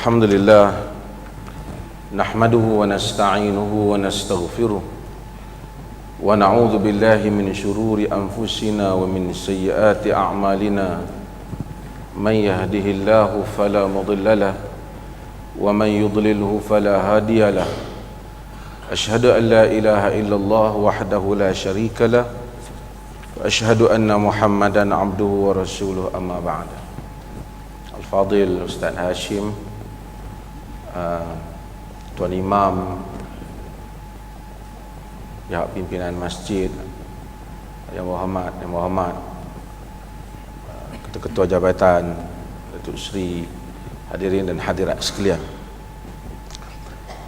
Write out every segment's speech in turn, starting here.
Alhamdulillah, nahmaduhu wa nasta'inuhu wa nastaghfiruh wa na'udzu billahi min shururi anfusina wa min sayyiati a'malina. Man yahdihillahu fala mudilla lahu wa man yudlilhu fala hadiya lahu. Ashhadu an la ilaha illallah wahdahu la syarika lahu wa ashhadu anna Muhammadan abduhu wa rasuluh, amma ba'da. Al-Fadil Ustaz Hashim, Tuan Imam, pihak pimpinan masjid, Yang Muhammad, Ketua-Ketua Jabatan, Datuk Seri, hadirin dan hadirat sekalian.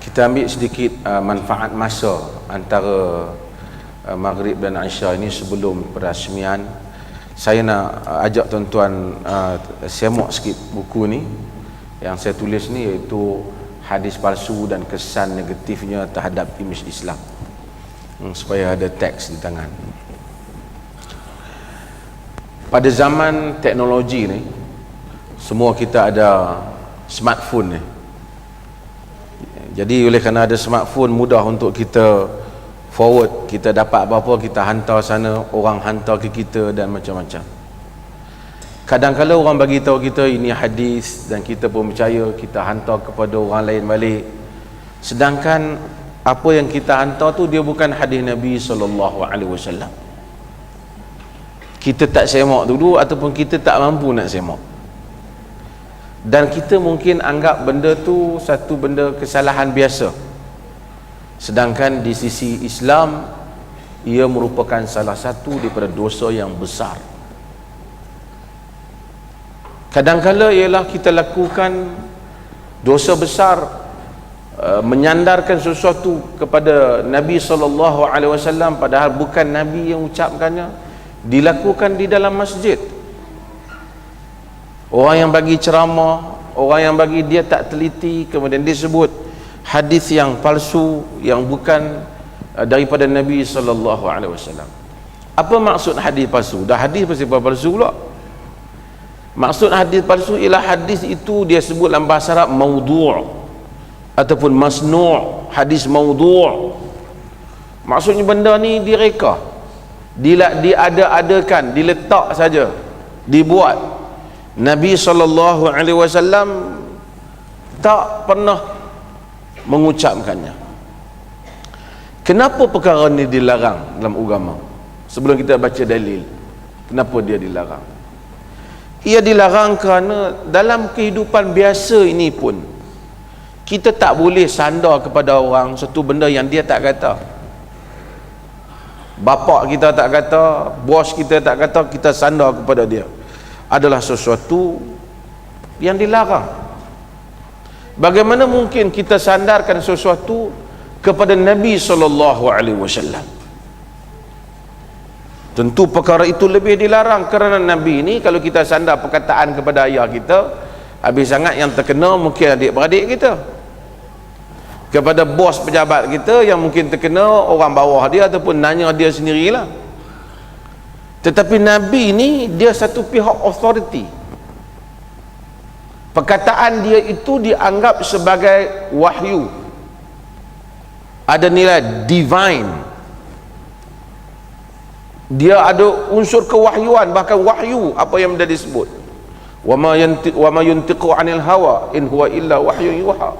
Kita ambil sedikit manfaat masa antara Maghrib dan Isya ini sebelum perasmian. Saya nak ajak tuan-tuan semak sikit buku ni yang saya tulis ni, iaitu hadis palsu dan kesan negatifnya terhadap imej Islam, supaya ada teks di tangan. Pada zaman teknologi ni, semua kita ada smartphone ni. Jadi oleh kerana ada smartphone, mudah untuk kita forward, kita dapat apa-apa kita hantar sana, orang hantar ke kita dan macam-macam. Kadang-kadang orang bagi tahu kita ini hadis dan kita pun percaya, kita hantar kepada orang lain balik. Sedangkan apa yang kita hantar tu dia bukan hadis Nabi SAW. Kita tak semak dulu ataupun kita tak mampu nak semak. Dan kita mungkin anggap benda tu satu benda kesalahan biasa. Sedangkan di sisi Islam ia merupakan salah satu daripada dosa yang besar. Kadang-kala ialah kita lakukan dosa besar, menyandarkan sesuatu kepada Nabi SAW padahal bukan Nabi yang ucapkannya, dilakukan di dalam masjid. Orang yang bagi ceramah, orang yang bagi dia tak teliti, kemudian disebut hadis yang palsu yang bukan daripada Nabi SAW. Apa maksud hadis palsu? Dah hadis pasti palsu pula. Maksud hadis palsu ialah hadis itu dia sebut dalam bahasa Arab maudhu' ataupun masnu'. Hadis maudhu', maksudnya benda ni direka, diada-adakan, diletak saja, dibuat. Nabi SAW tak pernah mengucapkannya. Kenapa perkara ni dilarang dalam agama? Sebelum kita baca dalil, kenapa dia dilarang? Ia dilarang kerana dalam kehidupan biasa ini pun kita tak boleh sandar kepada orang satu benda yang dia tak kata. Bapa kita tak kata, bos kita tak kata, kita sandar kepada dia. Adalah sesuatu yang dilarang. Bagaimana mungkin kita sandarkan sesuatu kepada Nabi SAW? Tentu perkara itu lebih dilarang, kerana Nabi ni kalau kita sandar perkataan kepada ayah kita, habis sangat yang terkena mungkin adik-beradik kita. Kepada bos pejabat kita, yang mungkin terkena orang bawah dia ataupun nanya dia sendirilah. Tetapi Nabi ni dia satu pihak authority. Perkataan dia itu dianggap sebagai wahyu, ada nilai divine, dia ada unsur kewahyuan, bahkan wahyu apa yang dah disebut. Wa ma yantiqu 'anil hawa in huwa illa wahyun yuha.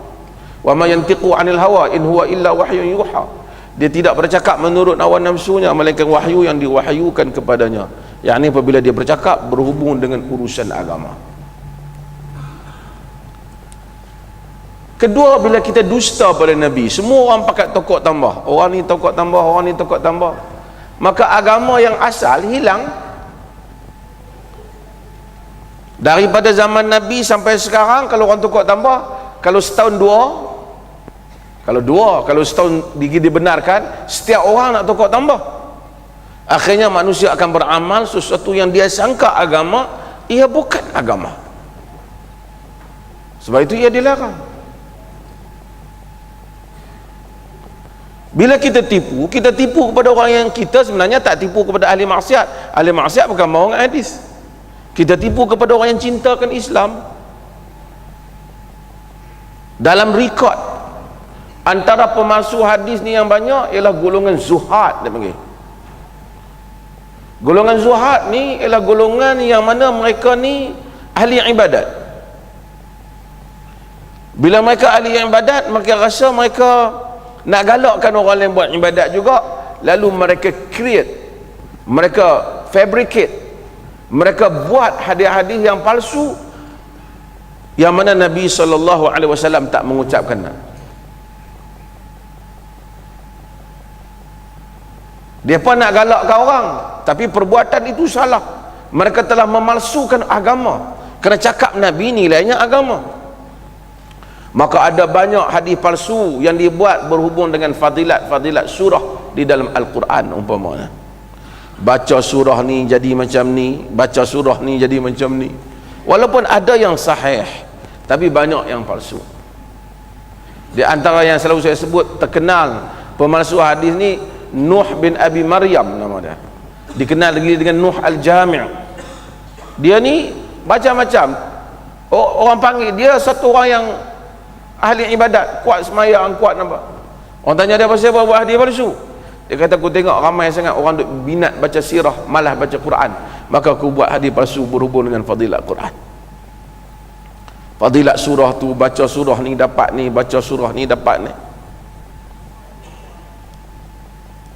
Wa ma yantiqu 'anil hawa in huwa illa wahyun yuha. Dia tidak bercakap menurut hawa nafsunya, melainkan wahyu yang diwahyukan kepadanya. Yakni apabila dia bercakap berhubung dengan urusan agama. Kedua, bila kita dusta pada Nabi, semua orang pakat tokok tambah, orang ni tokok tambah, orang ni tokok tambah, maka agama yang asal hilang. Daripada zaman Nabi sampai sekarang, kalau orang tokok tambah, kalau setahun kalau setahun dibenarkan, setiap orang nak tokok tambah. Akhirnya manusia akan beramal sesuatu yang dia sangka agama, ia bukan agama. Sebab itu ia dilarang. Bila kita tipu kepada orang yang kita sebenarnya tak tipu kepada ahli maksiat. Ahli maksiat bukan mau dengan hadis. Kita tipu kepada orang yang cintakan Islam. Dalam rekod antara pemalsu hadis ni yang banyak ialah golongan zuhad, dia panggil. Golongan zuhad ni ialah golongan yang mana mereka ni ahli ibadat. Bila mereka ahli ibadat, mereka rasa mereka nak galakkan orang lain buat ibadat juga, lalu mereka create, mereka fabricate, mereka buat hadis-hadis yang palsu yang mana Nabi SAW tak mengucapkan. Dia pun nak galakkan orang, tapi perbuatan itu salah. Mereka telah memalsukan agama, kerana cakap Nabi nilainya agama. Maka ada banyak hadis palsu yang dibuat berhubung dengan fadilat surah di dalam Al-Quran. Umpamanya baca surah ni jadi macam ni, baca surah ni jadi macam ni. Walaupun ada yang sahih, tapi banyak yang palsu. Di antara yang selalu saya sebut terkenal pemalsu hadis ni, Nuh bin Abi Maryam nama dia. Dikenal lagi dengan Nuh Al-Jami'. Dia ni macam-macam. Orang panggil dia satu orang yang ahli ibadat, kuat semayang, kuat nampak. Orang tanya dia pasal apa buat hadis palsu. Dia kata, aku tengok ramai sangat orang duk minat baca sirah, malah baca Quran, maka aku buat hadis palsu berhubung dengan fadilat Quran. Fadilat surah tu, baca surah ni dapat ni, baca surah ni dapat ni.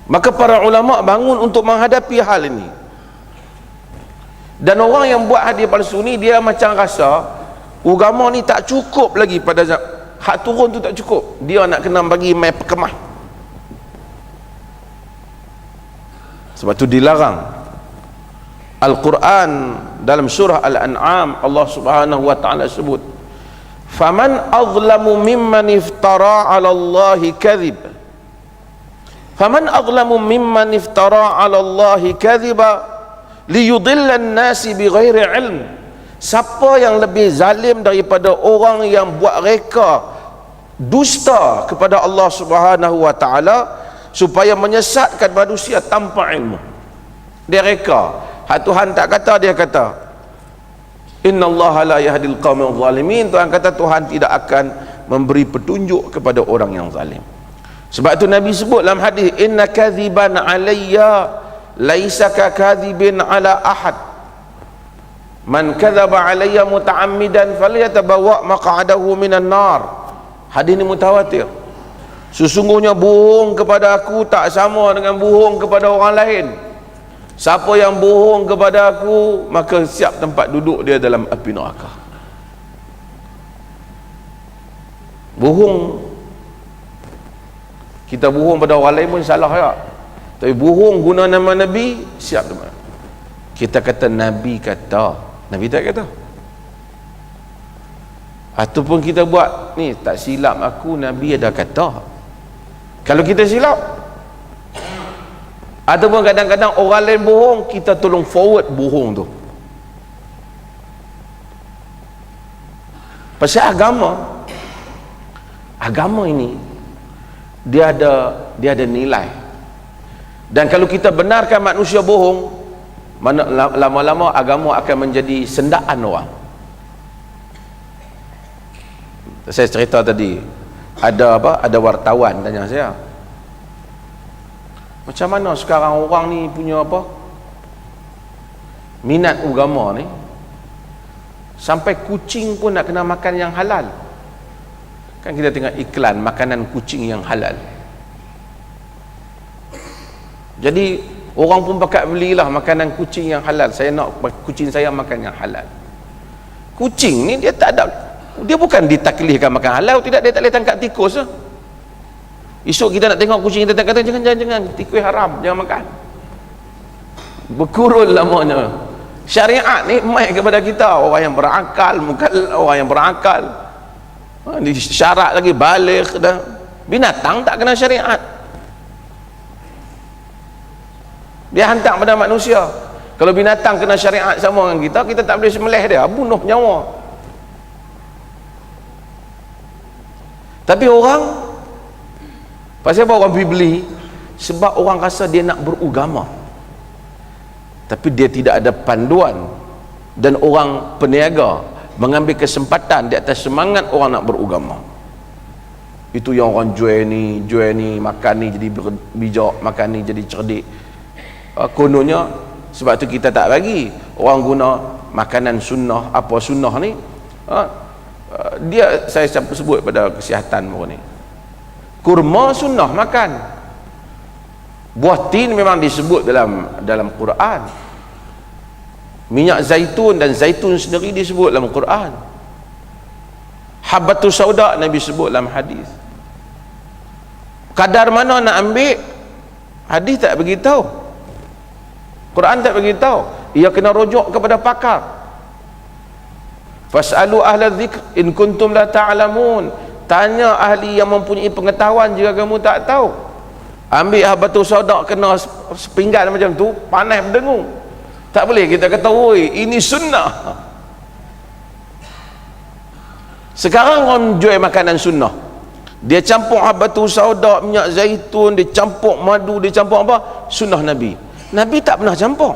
Maka para ulama bangun untuk menghadapi hal ini. Dan orang yang buat hadis palsu ni, dia macam rasa agama ni tak cukup lagi pada hak turun tu tak cukup, dia nak kena bagi mai perkemah. Sebab tu dilarang. Al-Quran dalam surah Al-An'am, Allah Subhanahu wa ta'ala sebut, faman azlamu mimman iftara 'ala Allahi kadhib, faman azlamu mimman iftara 'ala Allahi kadhiba liyudilla an-nasi bighairi ilm. Siapa yang lebih zalim daripada orang yang buat reka dusta kepada Allah Subhanahu wa ta'ala supaya menyesatkan manusia tanpa ilmu. Dia reka, hak Tuhan tak kata, dia kata innallaha la yahdil qaumaz zalimin. Tuhan kata Tuhan tidak akan memberi petunjuk kepada orang yang zalim. Sebab tu Nabi sebut dalam hadis, inna kadhiban alayya laisa ka kadhibin ala ahad, man kadzaba alayya muta'ammidan falyatabawa maq'adahu minan nar. Hadis ni mutawatir. Sesungguhnya bohong kepada aku tak sama dengan bohong kepada orang lain. Siapa yang bohong kepada aku, maka siap tempat duduk dia dalam api neraka. Bohong, kita bohong pada orang lain pun salah ya. Tapi bohong guna nama Nabi, siap tempat. Kita kata Nabi kata, Nabi tak kata. Ataupun kita buat ni, tak silap aku Nabi ada kata. Kalau kita silap, ataupun kadang-kadang orang lain bohong, kita tolong forward bohong tu. Pasal agama ini dia ada nilai. Dan kalau kita benarkan manusia bohong, lama-lama agama akan menjadi sendaan orang. Saya cerita tadi, ada wartawan tanya saya, macam mana sekarang orang ni punya minat agama ni, sampai kucing pun nak kena makan yang halal. Kan kita tengok iklan makanan kucing yang halal. Jadi orang pun pakat belilah makanan kucing yang halal. Saya nak kucing saya makan yang halal. Kucing ni dia tak ada, dia bukan ditaklifkan makan halal, tidak, dia tak boleh tangkap tikus. Esok kita nak tengok kucing, kita tak kata jangan tikus haram, jangan makan. Berkurun lamanya. Syariat ni mai kepada kita, orang yang berakal, orang yang berakal. Syarat lagi baligh dah. Binatang tak kena syariat. Dia hantar pada manusia. Kalau binatang kena syariat sama dengan kita, kita tak boleh sembelih dia, bunuh nyawa. Tapi orang, pasal apa orang pergi beli? Sebab orang rasa dia nak beragama, tapi dia tidak ada panduan. Dan orang peniaga mengambil kesempatan di atas semangat orang nak beragama. Itu yang orang jual ni, makan ni jadi bijak, makan ni jadi cerdik. Kononnya sebab tu kita tak bagi orang guna makanan sunnah. Apa sunnah ni? Dia saya sebut pada kesihatan ni. Kurma sunnah makan. Buah tin memang disebut dalam Quran. Minyak zaitun dan zaitun sendiri disebut dalam Quran. Habbatus sauda Nabi sebut dalam hadis. Kadar mana nak ambil, hadis tak beritahu, Quran tak beritahu. Ia kena rujuk kepada pakar. Fas'alu ahla dzikr in kuntum la ta'lamun. Tanya ahli yang mempunyai pengetahuan jika kamu tak tahu. Ambil habbatus sauda kena sepinggan macam tu, panas berdengung. Tak boleh kita kata, oi, ini sunnah. Sekarang orang jual makanan sunnah, dia campur habbatus sauda, minyak zaitun, dia campur madu, dia campur apa? Sunnah Nabi. Nabi tak pernah campur.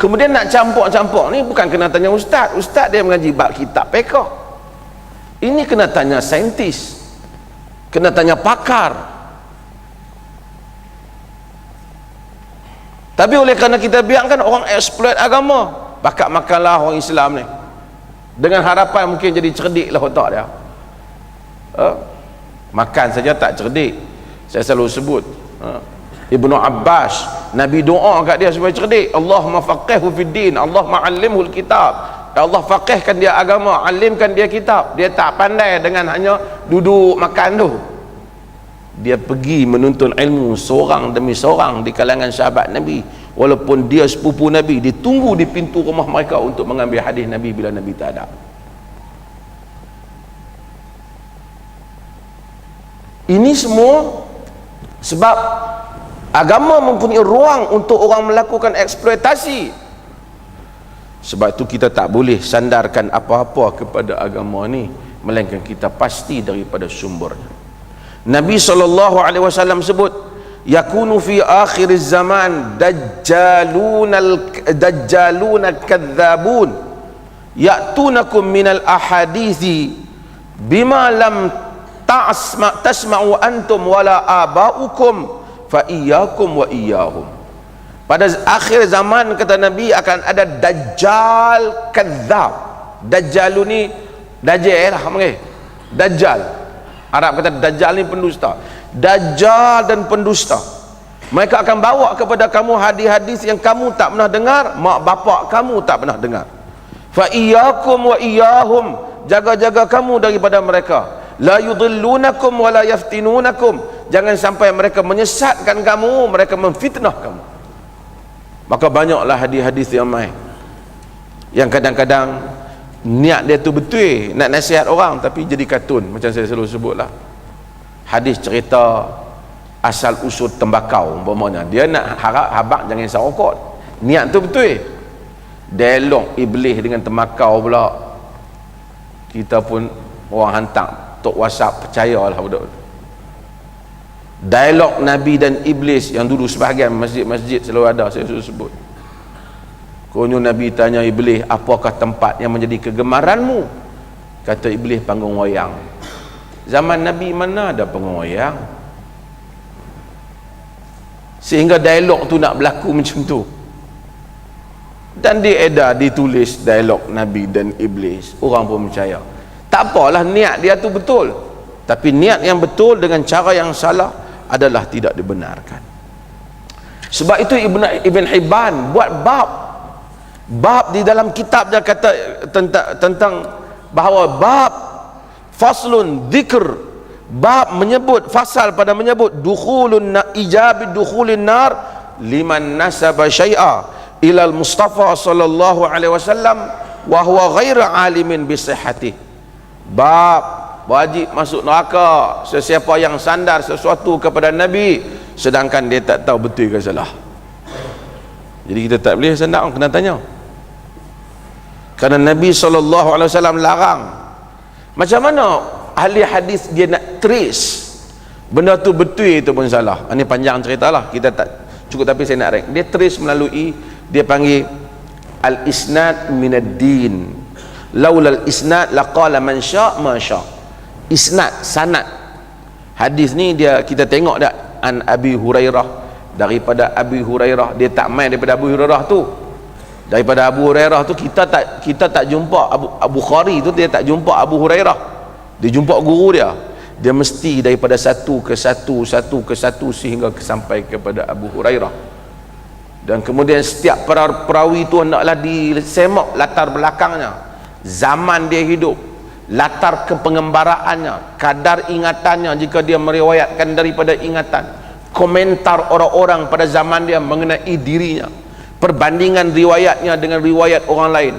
Kemudian nak campur-campur ni bukan kena tanya ustaz. Ustaz dia mengaji bab kitab fiqh. Ini kena tanya saintis, kena tanya pakar. Tapi oleh kerana kita biarkan orang exploit agama, bakat makanlah orang Islam ni dengan harapan mungkin jadi cerdik lah otak dia. Makan saja tak cerdik. Saya selalu sebut Ibnu Abbas, Nabi doa kat dia supaya cerdik. Allahumma faqihhu fid din, Allahumma 'allimhu al-kitab. Ya Allah, faqihkan dia agama, alimkan dia kitab. Dia tak pandai dengan hanya duduk makan tu. Dia pergi menuntut ilmu seorang demi seorang di kalangan sahabat Nabi. Walaupun dia sepupu Nabi, dia tunggu di pintu rumah mereka untuk mengambil hadis Nabi bila Nabi tak ada. Ini semua sebab agama mempunyai ruang untuk orang melakukan eksploitasi. Sebab itu kita tak boleh sandarkan apa-apa kepada agama ni, melainkan kita pasti daripada sumbernya. Nabi SAW sebut, yakunu fi akhir zaman dajjaluna kadzabun ya'tunakum minal ahadithi bima lam tasma'u antum wala aba'ukum fa iyyakum wa iyyahum. Pada akhir zaman kata Nabi akan ada dajjal kadzab. Dajjal ni dajjal lah, dajjal. Arab kata dajjal ni pendusta. Dajjal dan pendusta, mereka akan bawa kepada kamu hadis-hadis yang kamu tak pernah dengar, mak bapak kamu tak pernah dengar. Fa iyyakum wa iyyahum, jaga-jaga kamu daripada mereka. La yudillunakum wa la yaftinunakum, jangan sampai mereka menyesatkan kamu, mereka memfitnah kamu. Maka banyaklah hadis-hadis yang mai yang kadang-kadang niat dia tu betul nak nasihat orang, tapi jadi kartun. Macam saya selalu sebutlah, hadis cerita asal usul tembakau umpamanya, dia nak harap habaq jangan sarokot, niat tu betul. Dialog iblis dengan tembakau pula, kita pun orang hantar tok WhatsApp, percayalah budak. Dialog Nabi dan iblis yang dulu sebahagian masjid-masjid selalu ada, saya selalu sebut. Kononnya Nabi tanya iblis, apakah tempat yang menjadi kegemaranmu? Kata iblis, panggung wayang. Zaman Nabi mana ada panggung wayang? Sehingga dialog tu nak berlaku macam tu. Dan diedar, ditulis dialog Nabi dan iblis, orang pun percaya. Tak apalah, niat dia tu betul, tapi niat yang betul dengan cara yang salah adalah tidak dibenarkan. Sebab itu Ibn Hibban buat bab di dalam kitab dia kata tentang bahawa bab faslun dzikr, bab menyebut, fasal pada menyebut ijabi dukhulin nar liman nasaba syai'a ila al-Mustafa sallallahu alaihi wasallam wa huwa ghairu alimin bi sihhatih. Bab wajib masuk neraka sesiapa yang sandar sesuatu kepada Nabi sedangkan dia tak tahu betul ke salah. Jadi kita tak boleh sandar, kena tanya. Kerana Nabi SAW larang. Macam mana ahli hadis dia nak trace benda tu betul itu pun salah? Ini panjang ceritalah, kita tak cukup, tapi saya nak dia trace melalui, dia panggil al-isnad minad din. Laulal isnad laqala man sya' ma sya'. isnad, sanad hadis ni dia, kita tengok tak, an Abi Hurairah, daripada Abi Hurairah. Dia tak main daripada Abu Hurairah tu. Daripada Abu Hurairah tu kita tak jumpa Abu Bukhari tu, dia tak jumpa Abu Hurairah, dia jumpa guru dia. Dia mesti daripada satu ke satu sehingga sampai kepada Abu Hurairah. Dan kemudian setiap perawi itu hendaklah disemak latar belakangnya, zaman dia hidup, latar kepengembaraannya, kadar ingatannya jika dia meriwayatkan daripada ingatan, komentar orang-orang pada zaman dia mengenai dirinya, perbandingan riwayatnya dengan riwayat orang lain.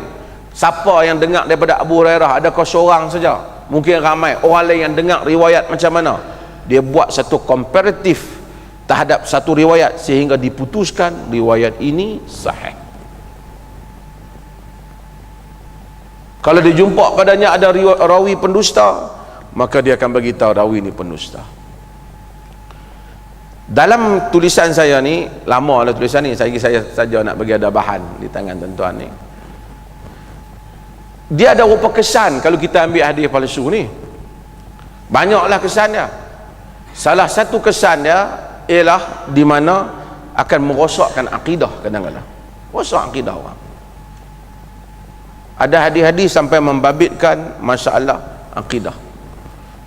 Siapa yang dengar daripada Abu Hurairah? Adakah seorang saja? Mungkin ramai orang lain yang dengar riwayat macam mana. Dia buat satu komparatif terhadap satu riwayat sehingga diputuskan riwayat ini sahih. Kalau dia jumpa padanya ada rawi pendusta, maka dia akan beritahu rawi ini pendusta. Dalam tulisan saya ni, lama lah tulisan ni, saya saja nak bagi ada bahan di tangan tuan-tuan ni. Dia ada beberapa kesan kalau kita ambil hadis palsu ni. Banyaklah kesan dia. Salah satu kesan dia ialah di mana akan merosakkan akidah kadang-kadang. Rosak akidah orang. Ada hadis-hadis sampai membabitkan masalah akidah.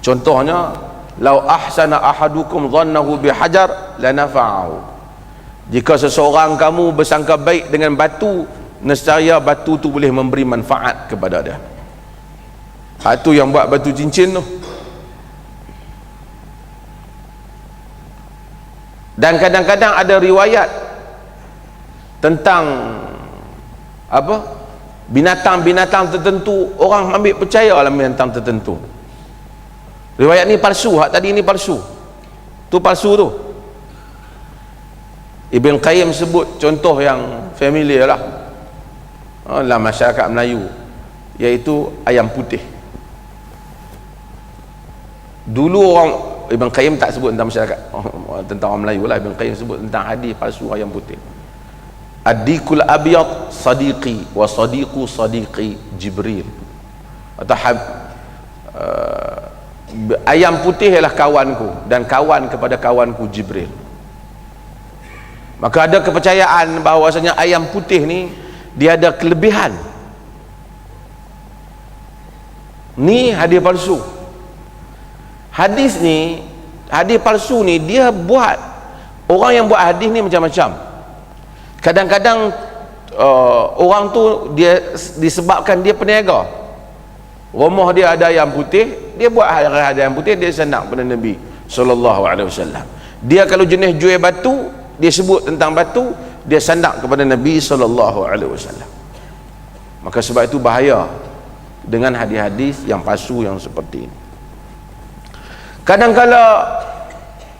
Contohnya, lau ahsana ahadukum dhannahu bihajar lanafa'ahu. Jika seseorang kamu bersangka baik dengan batu, nescaya batu tu boleh memberi manfaat kepada dia. Itu yang buat batu cincin tu. Dan kadang-kadang ada riwayat tentang apa, binatang-binatang tertentu, orang ambil percaya dalam binatang tertentu. Riwayat ni palsu, hak tadi ni palsu. Tu palsu tu. Ibn Qayyim sebut contoh yang familiar lah dalam masyarakat Melayu, iaitu ayam putih. Dulu orang, Ibn Qayyim tak sebut tentang masyarakat, tentang orang Melayu lah. Ibn Qayyim sebut tentang hadis palsu ayam putih. Ad-dikul abyad sadiqi wa sadiqu sadiqi Jibril. Atau ayam putih ialah kawanku dan kawan kepada kawanku Jibril. Maka ada kepercayaan bahawasanya ayam putih ni dia ada kelebihan. Ni hadis palsu. Hadis ni, hadis palsu ni dia buat, orang yang buat hadis ni macam-macam. Kadang-kadang orang tu dia disebabkan dia peniaga, rumah dia ada ayam putih, dia buat ada ayam putih, dia senang pada Nabi SAW. Dia kalau jenis jual batu, dia sebut tentang batu, dia sandak kepada Nabi SAW. Maka sebab itu bahaya dengan hadis-hadis yang palsu yang seperti ini. Kadang-kala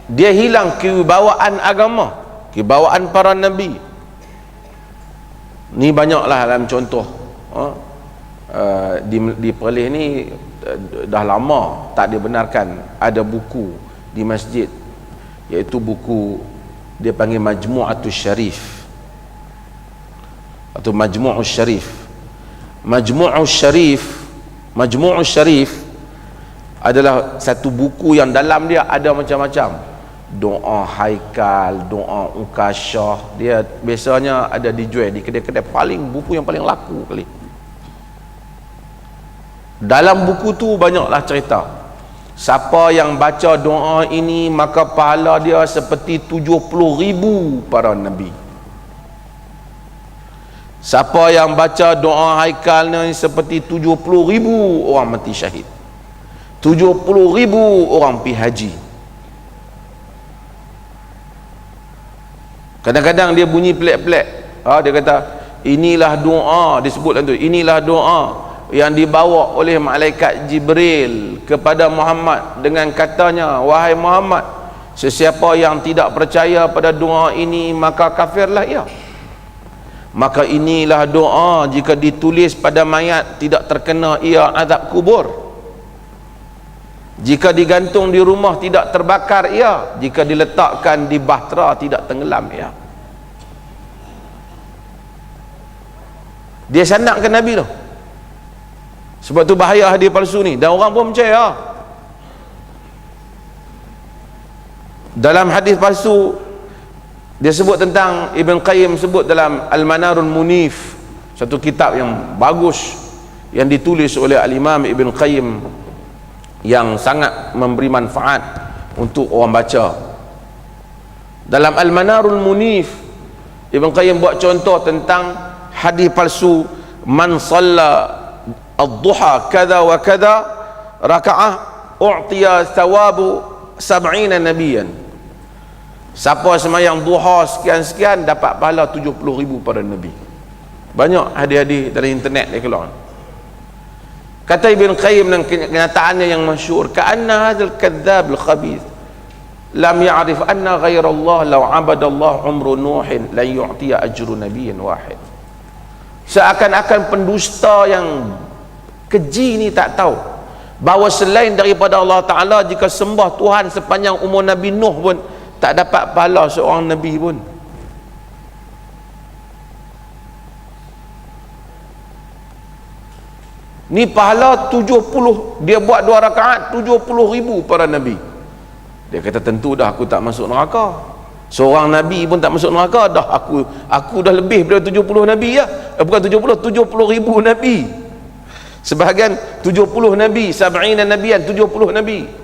dia hilang kewibawaan agama, kewibawaan para Nabi. Ni banyaklah dalam contoh. Di Perlis ni dah lama tak dibenarkan ada buku di masjid, iaitu buku dia panggil Majmu'atus Syarif atau Majmu'us Syarif. Majmu'us Syarif adalah satu buku yang dalam dia ada macam-macam doa haikal, doa ukasyah. Dia biasanya ada dijual di kedai-kedai, buku yang paling laku kali. Dalam buku tu banyaklah cerita, siapa yang baca doa ini maka pahala dia seperti 70,000 para nabi. Siapa yang baca doa haikal ni seperti 70,000 orang mati syahid, 70,000 orang pergi haji. Kadang-kadang dia bunyi pelik-pelik. Dia kata inilah doa, disebut tu, inilah doa yang dibawa oleh malaikat Jibril kepada Muhammad dengan katanya, wahai Muhammad, sesiapa yang tidak percaya pada doa ini maka kafirlah ia. Maka inilah doa jika ditulis pada mayat tidak terkena ia azab kubur, jika digantung di rumah tidak terbakar ia, jika diletakkan di bahtera tidak tenggelam ia. Dia sandarkan Nabi tu. Sebab tu bahaya hadis palsu ni, dan orang pun percaya. Dalam hadis palsu dia sebut tentang, Ibn Qayyim sebut dalam Al-Manarul Munif, satu kitab yang bagus yang ditulis oleh Al-Imam Ibn Qayyim, yang sangat memberi manfaat untuk orang baca. Dalam Al-Manarul Munif, Ibn Qayyim buat contoh tentang hadis palsu, man shalla ad-duha kadha wa kadha raka'ah u'tiya thawabu 70 nabiyan. Siapa semayang duha sekian-sekian dapat pahala 70,000 pada nabi. Banyak hadis-hadis dari internet dia keluar. Kata Ibn Qayyim dan kenyataannya yang masyhur, ka'anna hadzal kadzdzab al-khabith lam ya'rif anna ghayra Allah law 'abada Allah umru nuhin lan yu'tiya ajru nabiyyin wahid. Seakan-akan pendusta yang keji ni tak tahu bahawa selain daripada Allah Ta'ala, jika sembah Tuhan sepanjang umur Nabi Nuh pun tak dapat pahala seorang Nabi pun. Ni pahala 70, dia buat 2 rakaat 70,000 para Nabi. Dia kata tentu dah aku tak masuk neraka. Seorang Nabi pun tak masuk neraka, dah aku dah lebih daripada 70 Nabi ya. Bukan 70,000 Nabi. Sebahagian 70 Nabi, 70 Nabian, 70 Nabi.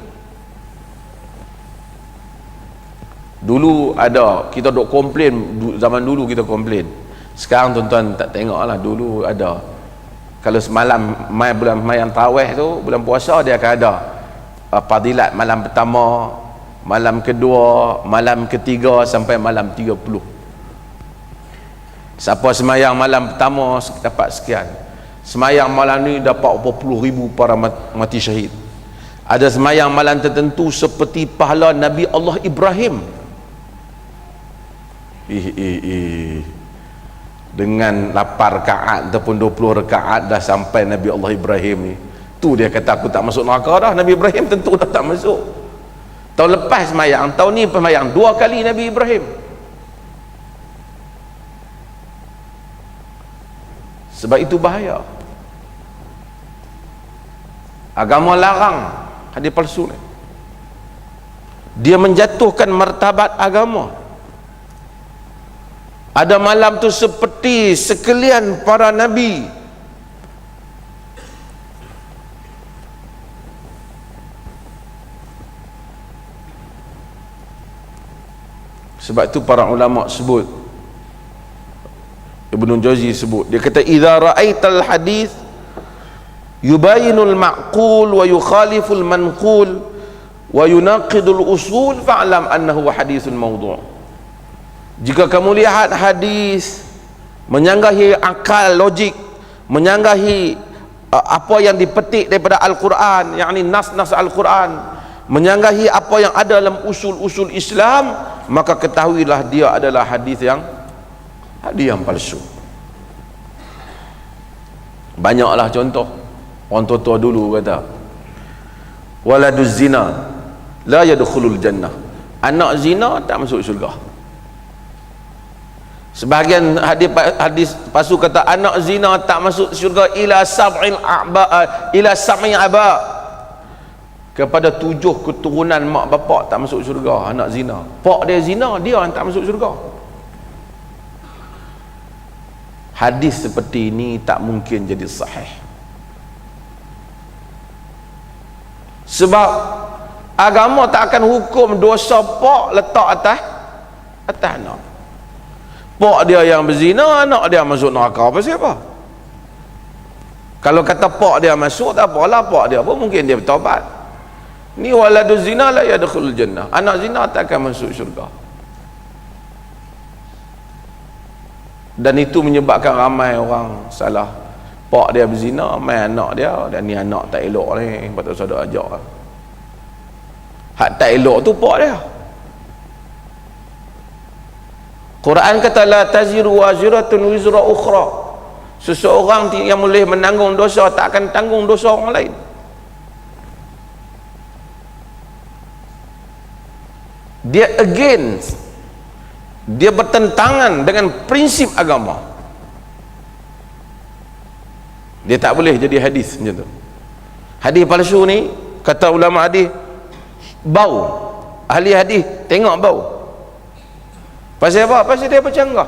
Dulu ada, kita duk komplain, zaman dulu kita komplain. Sekarang tuan-tuan tak tengok lah, dulu ada. Kalau semalam bulan yang tarawih tu, bulan puasa, dia akan ada fadilat malam pertama, malam kedua, malam ketiga sampai malam 30. Siapa semayang malam pertama dapat sekian, semayang malam ni dapat berapa puluh ribu para mati syahid. Ada semayang malam tertentu seperti pahala Nabi Allah Ibrahim. Dengan 8 rakaat ataupun 20 rakaat dah sampai Nabi Allah Ibrahim ni. Tu dia kata aku tak masuk neraka dah. Nabi Ibrahim tentu dah tak masuk. Tahun lepas semayang, tahun ni semayang 2 kali Nabi Ibrahim. Sebab itu bahaya. Agama larang hadis palsu ni. Dia menjatuhkan martabat agama. Ada malam tu seperti sekalian para nabi. Sebab itu para ulama sebut, Ibnu Jauzi sebut, dia kata idza ra'aital hadis yubayinul ma'qul wa yukhaliful manqul wa yunaqidul usul fa'lam annahu hadithun mawdu'. Jika kamu lihat hadis menyanggahi akal logik, menyanggahi apa yang dipetik daripada Al-Quran, yakni nas-nas Al-Quran, menyanggahi apa yang ada dalam usul-usul Islam, maka ketahuilah dia adalah hadis yang palsu. Banyaklah contoh. Orang tua-tua dulu kata, waladuz zina la yadkhulul jannah. Anak zina tak masuk syurga. Sebahagian hadis palsu kata anak zina tak masuk syurga ila sab'i aba, kepada 7 keturunan mak bapak tak masuk syurga anak zina. Pak dia zina, dia yang tak masuk syurga. Hadis seperti ini tak mungkin jadi sahih. Sebab agama tak akan hukum dosa pak letak atas anak. Pak dia yang berzina, anak dia masuk neraka, apa siapa? Kalau kata pak dia masuk, tak apalah, pak dia pun mungkin dia bertaubat. Ni waladuz zina la yadkhulul jannah. Anak zina tak akan masuk syurga. Dan itu menyebabkan ramai orang salah. Pak dia berzina, mai anak dia, dan ni anak tak elok ni, patut saudara ajak. Hak tak elok tu pak dia. Quran kata la taziru waziratun wizra ukhra. Seseorang yang boleh menanggung dosa tak akan tanggung dosa orang lain. Dia against, dia bertentangan dengan prinsip agama. Dia tak boleh jadi hadis macam tu. Hadis palsu ni kata ulama hadis bau Ahli hadis tengok bau. Pasal apa? Pasal dia bercanggah.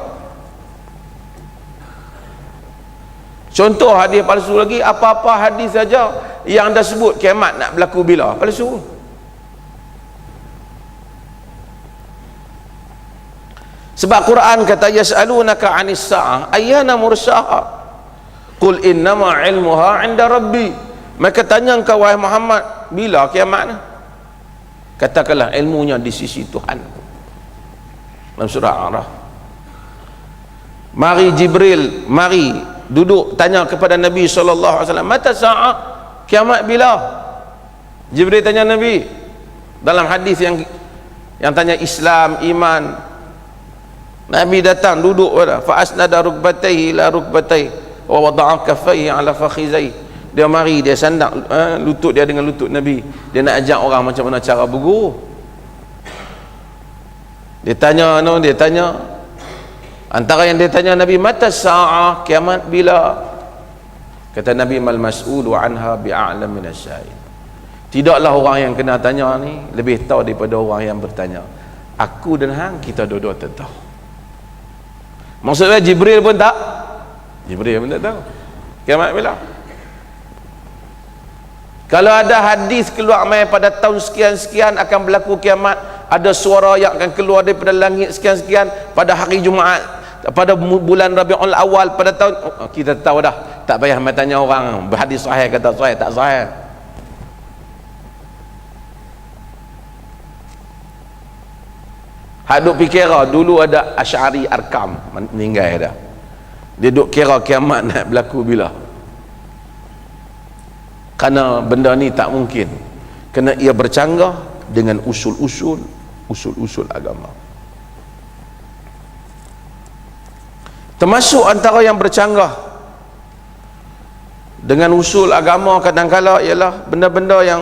Contoh hadis palsu lagi, apa-apa hadis saja yang dah sebut kiamat nak berlaku bila, palsu. Sebab Quran kata yas'alunaka 'anis sa'ah ayyana mursaha qul innama 'ilmuha 'inda rabbi. Mereka tanya engkau wahai Muhammad, bila kiamat ni? Katakanlah ilmunya di sisi Tuhan. Dalam surah Al-A'raf. Mari Jibril, mari duduk tanya kepada Nabi sallallahu alaihi wasallam, mata sa'ah, kiamat bila? Jibril tanya Nabi dalam hadis yang tanya Islam, iman. Nabi datang duduk pada fa asnada rukbatayhi ila rukbatayhi wa wada'a kaffayhi ala fakhizai. Dia mari, dia sandang lutut dia dengan lutut Nabi. Dia nak ajak orang macam mana cara berguru. Dia tanya antara yang dia tanya Nabi, mata sa'ah, kiamat bila? Kata Nabi, mal mas'ulu anha bi'a'lam minasya'il. Tidaklah orang yang kena tanya ni lebih tahu daripada orang yang bertanya. Aku dan hang, kita dua-dua tak tahu. Maksudnya Jibril pun tak tahu kiamat bila. Kalau ada hadis keluar mai pada tahun sekian-sekian akan berlaku kiamat, ada suara yang akan keluar daripada langit sekian-sekian pada hari Jumaat, pada bulan Rabiul Awal pada tahun, kita tahu dah, tak payah mai tanya orang berhadis sahih kata sahih tak sahih. Hak duk fikir dulu ada Asy'ari Arkam meninggal dah. Dia duk kira kiamat nak berlaku bila. Kerana benda ni tak mungkin. Kerana ia bercanggah dengan usul-usul agama. Termasuk antara yang bercanggah dengan usul agama kadang-kala ialah benda-benda yang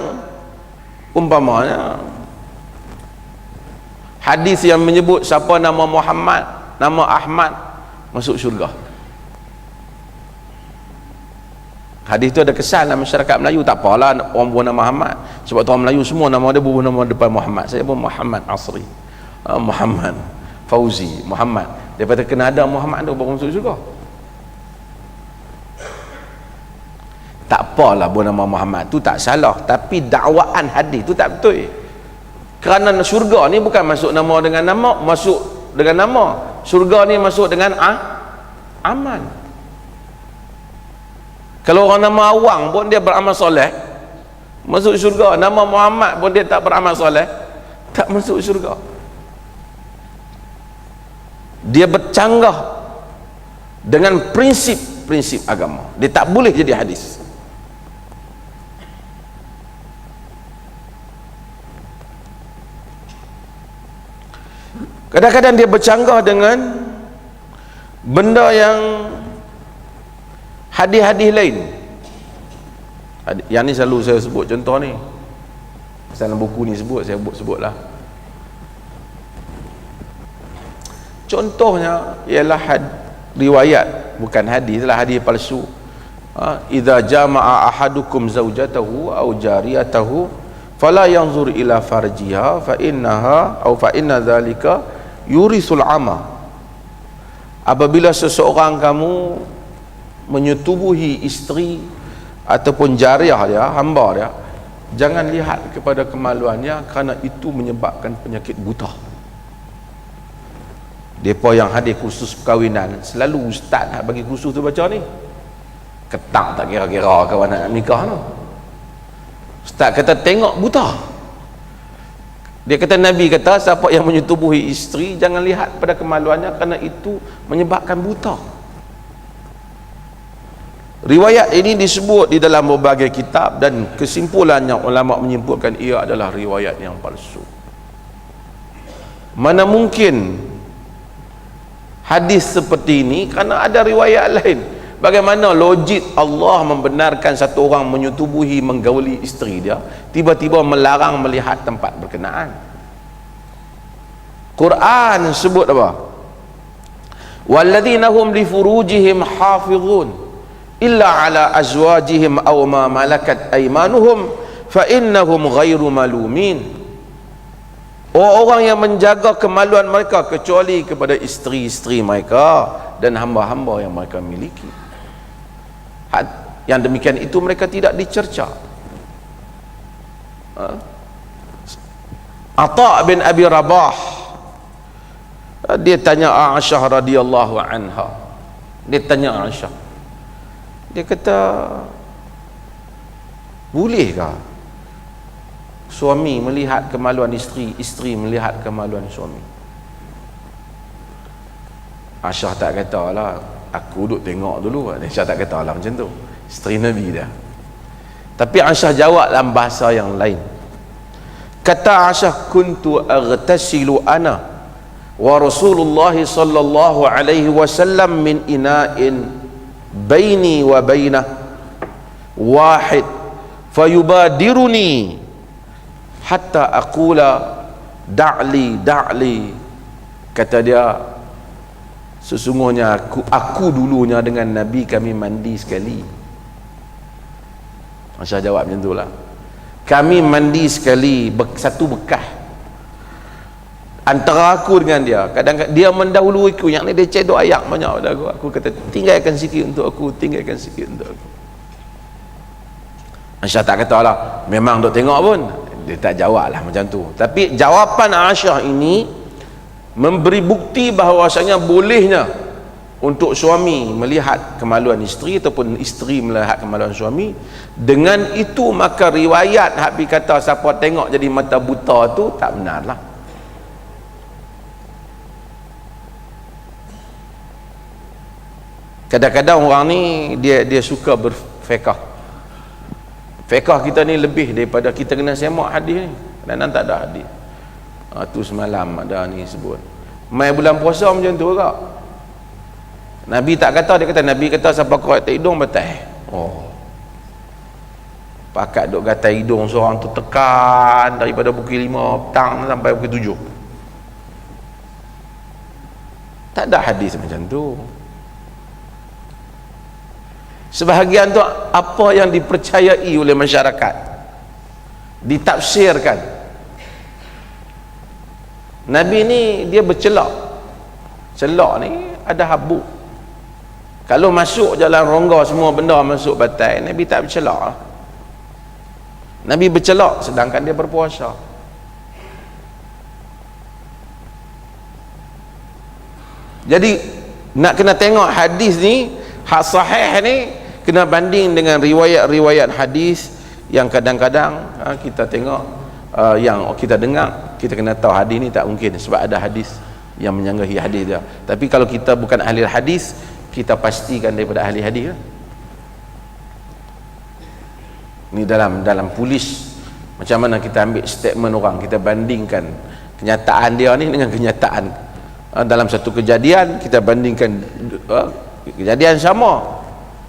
umpamanya hadis yang menyebut siapa nama Muhammad, nama Ahmad masuk syurga. Hadis tu ada kesan dalam masyarakat Melayu. Tak apalah orang buat nama Muhammad, sebab tu orang Melayu semua nama dia berubah nama depan Muhammad. Saya pun Muhammad Asri, Muhammad Fauzi, Muhammad. Daripada kena ada Muhammad tu baru masuk syurga. Tak apalah buat nama Muhammad tu tak salah, tapi dakwaan hadis tu tak betul. Kerana syurga ni bukan masuk nama dengan nama, masuk dengan nama. Syurga ni masuk dengan amal. Kalau orang nama Awang pun dia beramal soleh, masuk syurga. Nama Muhammad pun dia tak beramal soleh, tak masuk syurga. Dia bercanggah dengan prinsip-prinsip agama. Dia tak boleh jadi hadis. Kadang-kadang dia bercanggah dengan benda yang hadis-hadis lain. Yang ni selalu saya sebut contoh ni. Dalam buku ni saya sebutlah. Contohnya ialah riwayat, bukan hadis lah, hadis palsu. Idza jama'a ahadukum zaujatahu aw jariyatahu fala yanzur ila farjiha fa inna dzalika yurisul ama. Apabila seseorang kamu menyetubuhi isteri ataupun jariah dia, hamba dia, jangan lihat kepada kemaluannya, kerana itu menyebabkan penyakit buta. Depa yang hadir kursus perkahwinan, selalu ustaz bagi kursus tu baca ni, ketak tak kira-kira kawan nak nikah tu. Ustaz kata tengok buta. Dia kata Nabi kata siapa yang menyetubuhi isteri jangan lihat pada kemaluannya, kerana itu menyebabkan buta. Riwayat ini disebut di dalam berbagai kitab, dan kesimpulannya ulama menyimpulkan ia adalah riwayat yang palsu. Mana mungkin hadis seperti ini, kerana ada riwayat lain. Bagaimana logik Allah membenarkan satu orang menyetubuhi, menggauli isteri dia, tiba-tiba melarang melihat tempat berkenaan? Quran sebut apa? Walladzina hum li furujihim hafizun illa ala azwajihim aw ma malakat aymanuhum fa innahum ghairu malumin. orang yang menjaga kemaluan mereka kecuali kepada isteri-isteri mereka dan hamba-hamba yang mereka miliki. Yang demikian itu mereka tidak dicerca. Atha bin Abi Rabah, dia tanya Aisyah radhiyallahu anha. Dia tanya Aisyah, dia kata, bolehkah suami melihat kemaluan isteri, isteri melihat kemaluan suami? Aisyah tak katalah, aku duduk tengok dulu. Aisyah tak katalah macam tu, isteri Nabi dah. Tapi Aisyah jawab dalam bahasa yang lain. Kata Aisyah, kuntu aghtasilu ana wa Rasulullah sallallahu alaihi wasallam min ina'in baini wa bainah wahid fayubadiruni hatta aqula da'li da'li. Kata dia, sesungguhnya aku dulunya dengan Nabi kami mandi sekali. Aisyah jawab macam itulah, kami mandi sekali, satu bekas antara aku dengan dia. Kadang-kadang dia mendahului aku, yang ni dia cedok ayak banyak pada aku. Aku kata, tinggalkan sikit untuk aku, tinggalkan sikit untuk aku. Aisyah tak kata lah memang duk tengok pun, dia tak jawab lah macam tu. Tapi jawapan Aisyah ini memberi bukti bahawasanya bolehnya untuk suami melihat kemaluan isteri ataupun isteri melihat kemaluan suami. Dengan itu maka riwayat Habib kata siapa tengok jadi mata buta tu tak benar lah. Kadang-kadang orang ni dia suka berfiqah. Fiqah kita ni lebih daripada kita kena semak hadis ni. Kadang-kadang tak ada hadis. Tu semalam ada ni sebut. Mai bulan puasa macam tu juga. Nabi tak kata, dia kata Nabi kata siapa korek hidung batal. Oh. Pakat duk gatal hidung seorang tu tekan daripada pukul 5 petang sampai pukul 7. Tak ada hadis macam tu. Sebahagian tu apa yang dipercayai oleh masyarakat, ditafsirkan. Nabi ni dia bercelak. Celak ni ada habuk. Kalau masuk jalan rongga semua benda masuk batai, Nabi tak bercelak lah. Nabi bercelak sedangkan dia berpuasa. Jadi nak kena tengok hadis ni, hak sahih ni kena banding dengan riwayat-riwayat hadis yang kadang-kadang kita tengok, yang kita dengar, kita kena tahu hadis ni tak mungkin sebab ada hadis yang menyanggahi hadis dia. Tapi kalau kita bukan ahli hadis, kita pastikan daripada ahli hadis lah. Ni dalam polis, macam mana kita ambil statement orang, kita bandingkan kenyataan dia ni dengan kenyataan dalam satu kejadian, kita bandingkan kejadian sama,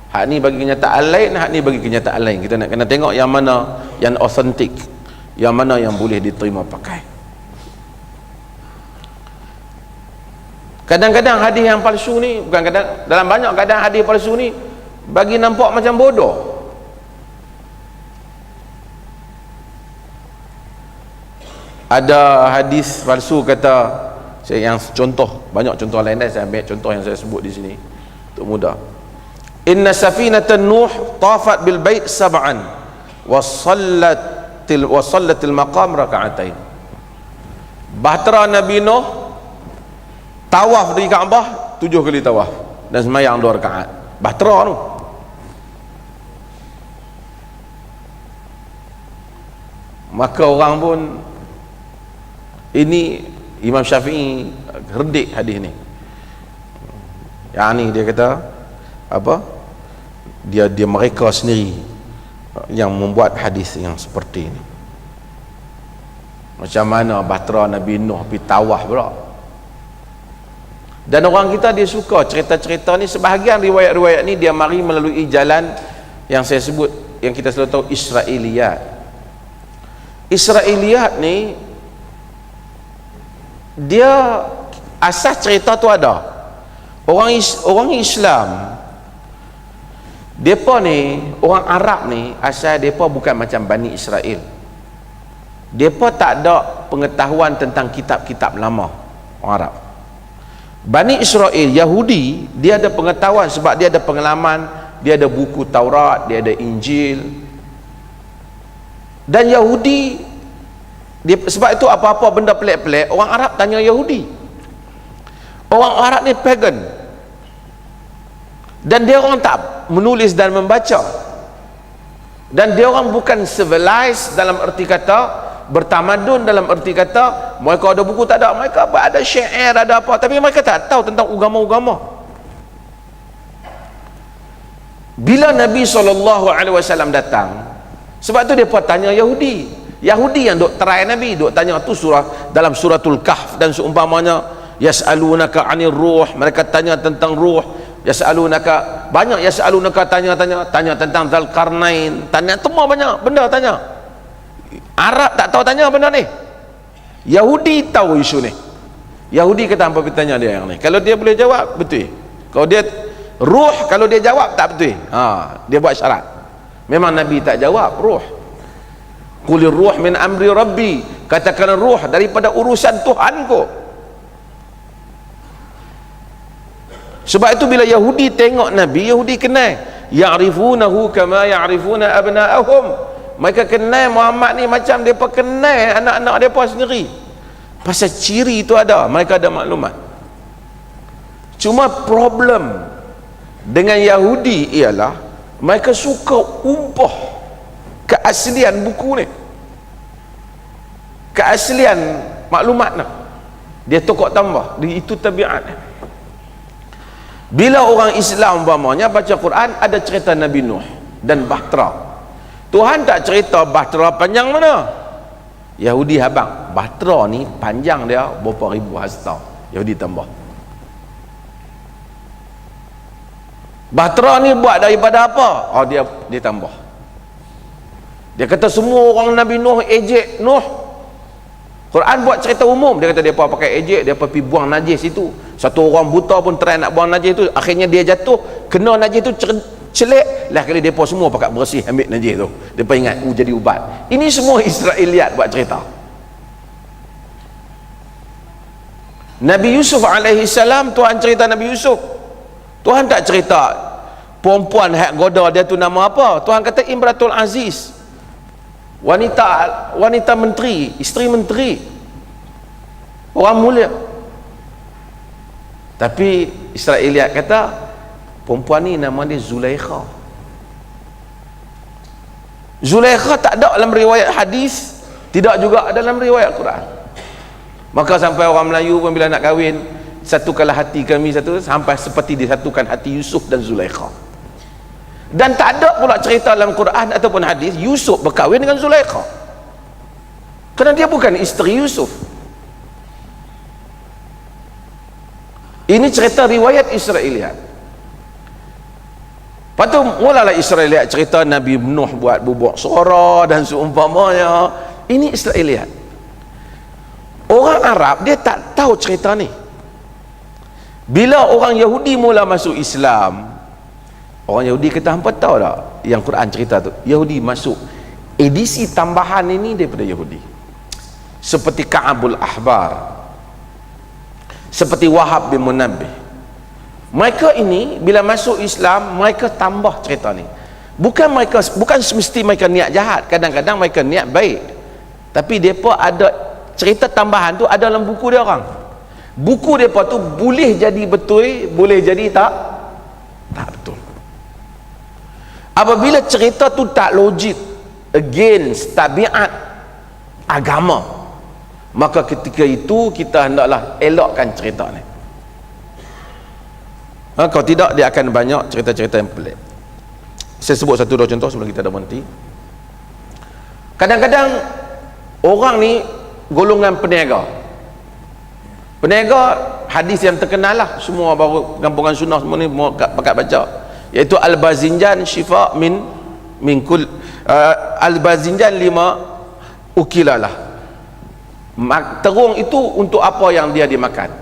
hak ni bagi kenyataan lain, hak ni bagi kenyataan lain. Kita nak kena tengok yang mana yang authentic, yang mana yang boleh diterima pakai. Kadang-kadang hadis yang palsu ni, bukan kadang, dalam banyak kadang hadis palsu ni bagi nampak macam bodoh. Ada hadis palsu kata, saya yang contoh, banyak contoh lain dah, saya ambil contoh yang saya sebut di sini untuk mudah. Inna safinatan Nuh tafat bil bait sab'an wa sallatil maqam raka'atain. Bahtera Nabi Nuh tawaf di Kaabah 7 kali tawaf dan sembahyang 2 rakaat. Bahtera tu. Maka orang pun, ini Imam Syafi'i redik hadis ni. Yang ni dia kata apa? Dia mereka sendiri yang membuat hadis yang seperti ini. Macam mana bahtera Nabi Nuh pergi tawaf pula. Dan orang kita dia suka cerita-cerita ni. Sebahagian riwayat-riwayat ni dia mari melalui jalan yang saya sebut, yang kita selalu tahu, Israiliyat. Israiliyat ni dia asas cerita tu ada. Orang Islam, depa ni, orang Arab ni, asal depa bukan macam Bani Israel. Depa tak ada pengetahuan tentang kitab-kitab lama orang Arab. Bani Israel, Yahudi, dia ada pengetahuan sebab dia ada pengalaman, dia ada buku Taurat, dia ada Injil. Dan Yahudi dia, sebab itu apa-apa benda pelik-pelik orang Arab tanya Yahudi. Orang Arab ni pagan, dan dia orang tak menulis dan membaca, dan dia orang bukan civilized dalam erti kata bertamadun, dalam erti kata mereka ada buku, tak ada. Mereka ada syair, ada apa, tapi mereka tak tahu tentang agama-agama. Bila Nabi SAW datang, sebab tu dia pun tanya Yahudi yang duk terai Nabi, duk tanya tu surah dalam suratul Kahf dan seumpamanya, yas'alunaka 'anir ruh, mereka tanya tentang ruh. Yas'alunaka, banyak yas'alunaka, tanya tentang Dzulqarnain, tanya semua banyak benda tanya. Arab tak tahu tanya benda ni, Yahudi tahu isu ni. Yahudi kata apa tanya dia yang ni, kalau dia boleh jawab betul, kalau dia ruh, kalau dia jawab tak betul, dia buat syarat. Memang Nabi tak jawab ruh. Qulir ruh min amri rabbi, katakan ruh daripada urusan Tuhanku. Sebab itu bila Yahudi tengok Nabi, Yahudi kenal, ya'rifunahu kama ya'rifuna abna'ahum. Mereka kenal Muhammad ni macam mereka kenal anak-anak mereka sendiri. Pasal ciri itu ada, mereka ada maklumat. Cuma problem dengan Yahudi ialah mereka suka ubah keaslian buku ni, keaslian maklumat ni. Dia tokok tambah, itu tabiat. Bila orang Islam umpamanya baca Quran, ada cerita Nabi Nuh dan Bahtera. Tuhan tak cerita Bahtera panjang mana. Yahudi habang, Bahtera ni panjang dia berapa ribu hasta. Yahudi tambah. Bahtera ni buat daripada apa? Dia tambah. Dia kata semua orang Nabi Nuh ejek Nuh. Quran buat cerita umum, dia kata dia pakai ejek, dia pergi buang najis itu. Satu orang buta pun try nak buang najis itu, akhirnya dia jatuh, kena najis itu celik lah, kali depa semua pakat bersih ambil najis tu, depa ingat jadi ubat. Ini semua Israeliat buat cerita. Nabi Yusuf alaihi salam, Tuhan cerita Nabi Yusuf, Tuhan tak cerita perempuan hak goda dia tu nama apa. Tuhan kata Imratul Aziz, wanita menteri, isteri menteri, orang mulia. Tapi Israeliat kata perempuan ni nama dia Zulaikha. Zulaikha tak ada dalam riwayat hadis, tidak juga ada dalam riwayat Quran. Maka sampai orang Melayu pun bila nak kahwin, satukanlah hati kami satu, sampai seperti disatukan hati Yusuf dan Zulaikha. Dan tak ada pula cerita dalam Quran ataupun hadis Yusuf berkahwin dengan Zulaikha, kerana dia bukan isteri Yusuf. Ini cerita riwayat Israeliat. Lepas tu mulalah Israeliat cerita Nabi Nuh buat bubuk suara dan seumpamanya. Ini Israeliat. Orang Arab dia tak tahu cerita ni. Bila orang Yahudi mula masuk Islam, orang Yahudi kata hampa tahu tak yang Quran cerita tu? Yahudi masuk edisi tambahan ini daripada Yahudi, seperti Ka'abul Ahbar, seperti Wahab bin Munabbih. Mereka ini bila masuk Islam, mereka tambah cerita ni. Bukan semesti mereka niat jahat, kadang-kadang mereka niat baik, tapi mereka ada cerita tambahan tu ada dalam buku dia orang. Buku mereka tu boleh jadi betul, boleh jadi tak betul. Apabila cerita tu tak logik, against tabiat agama, maka ketika itu kita hendaklah elokkan cerita ni. Kalau tidak, dia akan banyak cerita-cerita yang pelik. Saya sebut satu dua contoh sebelum kita dah berhenti. Kadang-kadang orang ni golongan peniaga. Peniaga, hadis yang terkenal lah, semua baru kampungan sunnah semua ni pakat baca, iaitu Al-Bazinjan syifa min kul Al-Bazinjan 5 ukilalah. Terung itu untuk apa yang dia dimakan.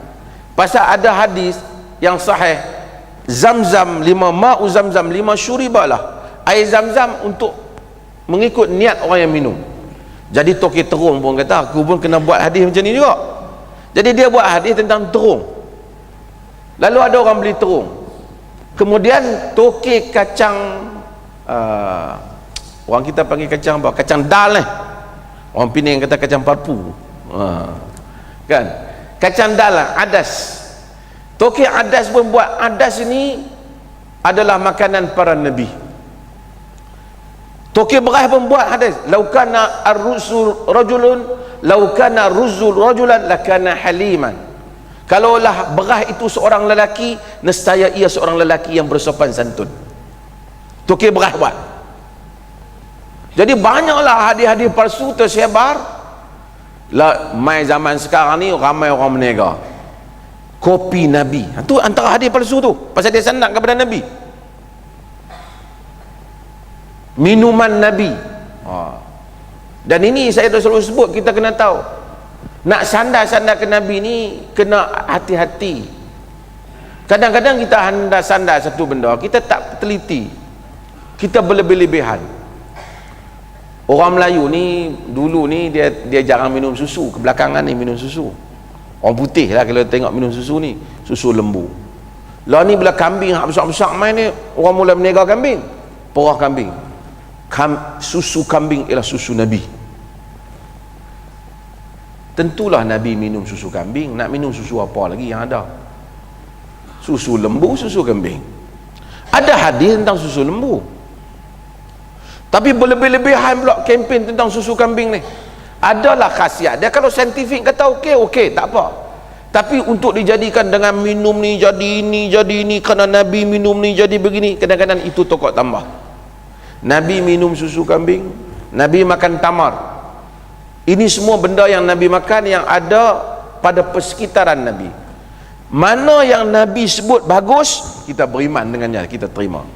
Pasal ada hadis yang sahih, Zamzam 5, ma'u Zamzam 5 syuribalah, air Zamzam untuk mengikut niat orang yang minum. Jadi Tokek Terung pun kata, aku pun kena buat hadis macam ni juga. Jadi dia buat hadis tentang terung. Lalu ada orang beli terung. Kemudian Tokek kacang, orang kita panggil kacang apa? Kacang dal ni. Orang Penang kata kacang parpu. Kan? Kacang dal lah, adas. Tokek adas pun buat, adas ini adalah makanan para nabi. Tokek berah pun buat hadis, laukana ar-rusul rajulun, laukana ruzul rajulan lakana haliman. Kalaulah berah itu seorang lelaki, nescaya ia seorang lelaki yang bersopan santun. Tokek berah buat. Jadi banyaklah hadis-hadis palsu tersebar. Lah mai zaman sekarang ni ramai orang menega kopi nabi. Itu antara hadis palsu tu, pasal dia sanad kepada nabi. Minuman nabi. Dan ini saya dah selalu sebut, kita kena tahu, nak sandar-sandar ke nabi ni kena hati-hati. Kadang-kadang kita sandar satu benda, kita tak teliti, kita berlebih-lebihan. Orang Melayu ni dulu ni dia jarang minum susu, kebelakangan ni minum susu. Orang putih lah kalau tengok minum susu ni, susu lembu. Lah ni bila kambing besar-besar main ni, orang mula berniaga kambing, perah kambing. Susu kambing ialah susu nabi. Tentulah nabi minum susu kambing, nak minum susu apa lagi yang ada? Susu lembu, susu kambing. Ada hadis tentang susu lembu, tapi berlebih-lebihan pula kempen tentang susu kambing ni. Adalah khasiat dia, kalau saintifik kata okey, tak apa. Tapi untuk dijadikan dengan minum ni jadi ini kerana nabi minum ni jadi begini, kadang-kadang itu tokok tambah. Nabi minum susu kambing, Nabi makan tamar. Ini semua benda yang Nabi makan yang ada pada persekitaran Nabi. Mana yang Nabi sebut bagus, kita beriman dengannya, kita terima.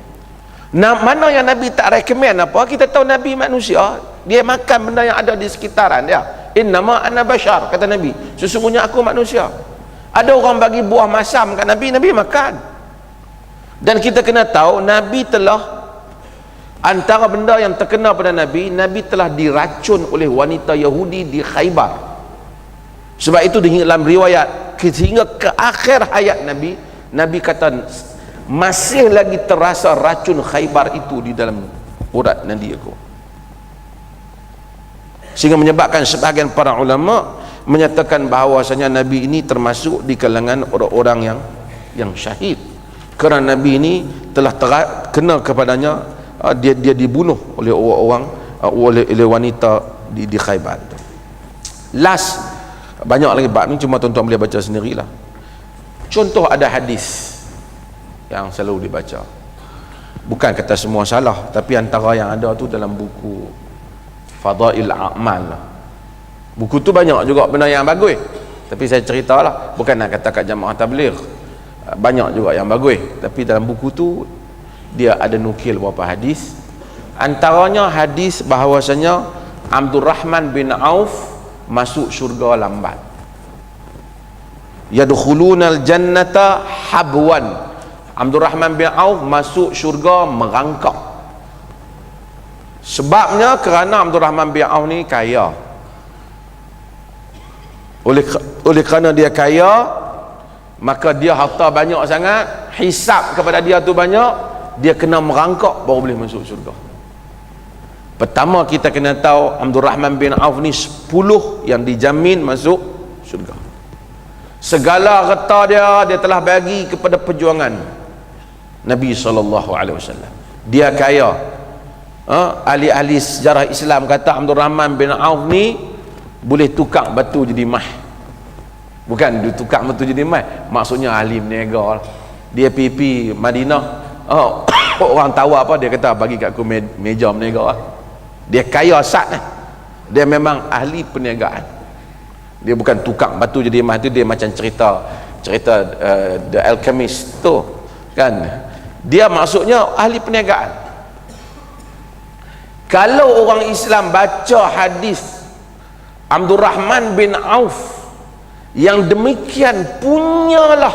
Mana yang Nabi tak recommend apa, kita tahu Nabi manusia, dia makan benda yang ada di sekitaran dia. Innama ana bashar, kata Nabi, sesungguhnya aku manusia. Ada orang bagi buah masam kat Nabi, Nabi makan. Dan kita kena tahu Nabi telah, antara benda yang terkena pada Nabi, Nabi telah diracun oleh wanita Yahudi di Khaybar. Sebab itu dalam riwayat, sehingga ke akhir hayat Nabi, Nabi kata masih lagi terasa racun Khaybar itu di dalam urat nadi aku. Sehingga menyebabkan sebahagian para ulama menyatakan bahawasanya Nabi ini termasuk di kalangan orang-orang yang syahid, kerana Nabi ini telah kena kepadanya, dia dibunuh oleh orang-orang, oleh wanita di Khaybar. Last, banyak lagi bab ni, cuma tuan-tuan boleh baca sendirilah. Contoh, ada hadis yang selalu dibaca, bukan kata semua salah, tapi antara yang ada tu dalam buku Fadail A'mal. Buku tu banyak juga benda yang bagus, tapi saya ceritalah, bukan nak kata kat jamaah tabligh banyak juga yang bagus, tapi dalam buku tu dia ada nukil beberapa hadis. Antaranya hadis bahawasanya Abdul Rahman bin Auf masuk syurga lambat. Yadkhulunal jannata habwan. Abdul Rahman bin Auf masuk syurga merangkak. Sebabnya kerana Abdul Rahman bin Auf ni kaya. Oleh kerana dia kaya, maka dia harta banyak sangat, hisab kepada dia tu banyak, dia kena merangkak baru boleh masuk syurga. Pertama kita kena tahu Abdul Rahman bin Auf ni 10 yang dijamin masuk syurga. Segala harta dia telah bagi kepada perjuangan Nabi SAW. Dia kaya. Ahli-ahli sejarah Islam kata Abdul Rahman bin Auf ni boleh tukar batu jadi mah. Bukan dia tukar batu jadi mah, maksudnya ahli berniaga. Dia pergi Madinah, orang tahu apa, dia kata bagi kat aku meja berniaga. Dia kaya sat, dia memang ahli perniagaan. Dia bukan tukar batu jadi emas. Tu dia macam cerita The Alchemist tu kan, dia maksudnya ahli perniagaan. Kalau orang Islam baca hadis Abdul Rahman bin Auf yang demikian punyalah